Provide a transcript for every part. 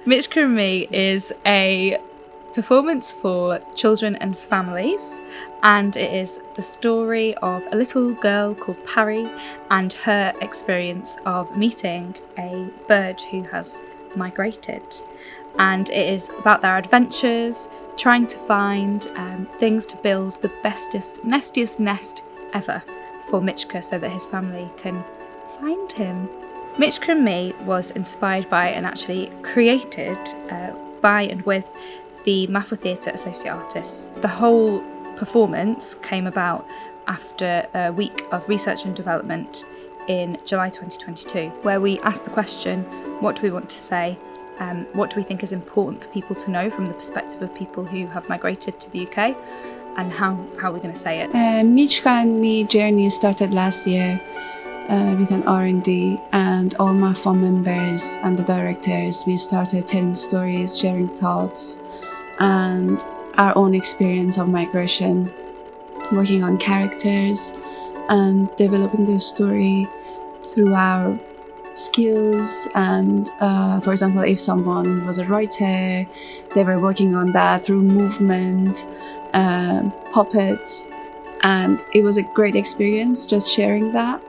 Michka Me is a performance for children and families, and it is the story of a little girl called Parry and her experience of meeting a bird who has migrated. And it is about their adventures, trying to find things to build the bestest, nestiest nest ever for Michka so that his family can find him. Michka Me was inspired by and actually created by and with the Mafwa Theatre associate artists. The whole performance came about after a week of research and development in July 2022, where we asked the question, what do we want to say? What do we think is important for people to know from the perspective of people who have migrated to the UK? And how are we going to say it? Michka Me journey started last year with an R&D, and all Mafwa members and the directors, we started telling stories, sharing thoughts and our own experience of migration, working on characters and developing the story through our skills. And for example, if someone was a writer, they were working on that through movement, puppets, and it was a great experience just sharing that.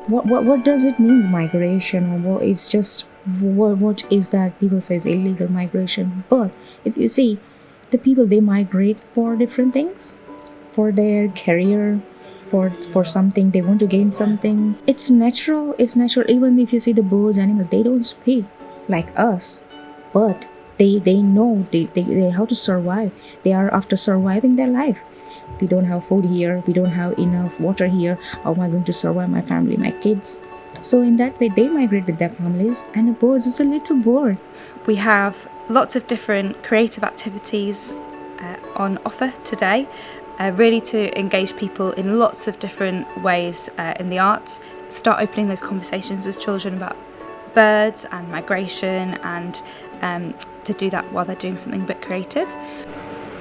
What does it mean, migration? Or what it's just what is that? People say is illegal migration, but if you see, the people, they migrate for different things, for their career, for something they want to gain something. It's natural. Even if you see the birds, animals, they don't speak like us, but they know they how to survive. They are after surviving their life. We don't have food here, we don't have enough water here. How am I going to survive my family, my kids? So in that way, they migrate with their families, and the birds is a little bird. We have lots of different creative activities on offer today, really to engage people in lots of different ways in the arts, start opening those conversations with children about birds and migration, and to do that while they're doing something a bit creative.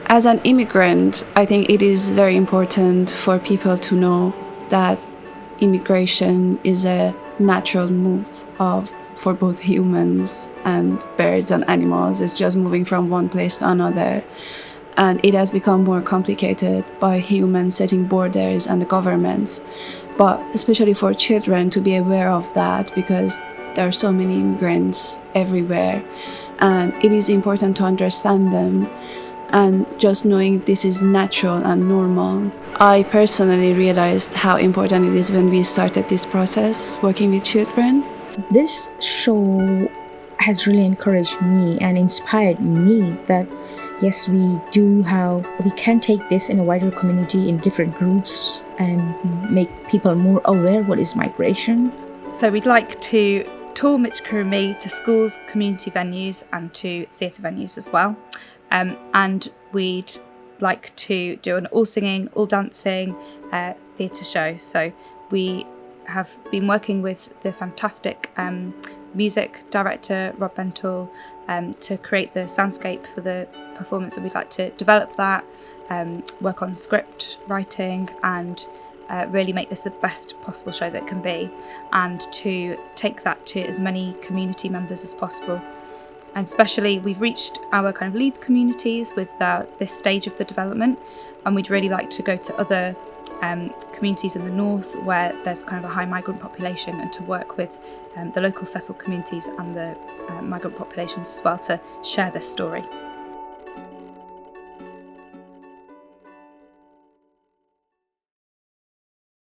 As an immigrant, I think it is very important for people to know that immigration is a natural move for both humans and birds and animals. It's just moving from one place to another. And it has become more complicated by humans setting borders and the governments. But especially for children to be aware of that, because there are so many immigrants everywhere. And it is important to understand them. And just knowing this is natural and normal. I personally realized how important it is when we started this process working with children. This show has really encouraged me and inspired me that yes, we can take this in a wider community, in different groups, and make people more aware what is migration. So we'd like to tour Michka Me to schools, community venues and to theatre venues as well. And we'd like to do an all singing, all dancing theatre show. So we have been working with the fantastic music director, Rob Bentel, to create the soundscape for the performance, and we'd like to develop that, work on script writing, and really make this the best possible show that it can be, and to take that to as many community members as possible. And especially, we've reached our kind of Leeds communities with this stage of the development, and we'd really like to go to other communities in the north where there's kind of a high migrant population, and to work with the local settled communities and the migrant populations as well to share this story.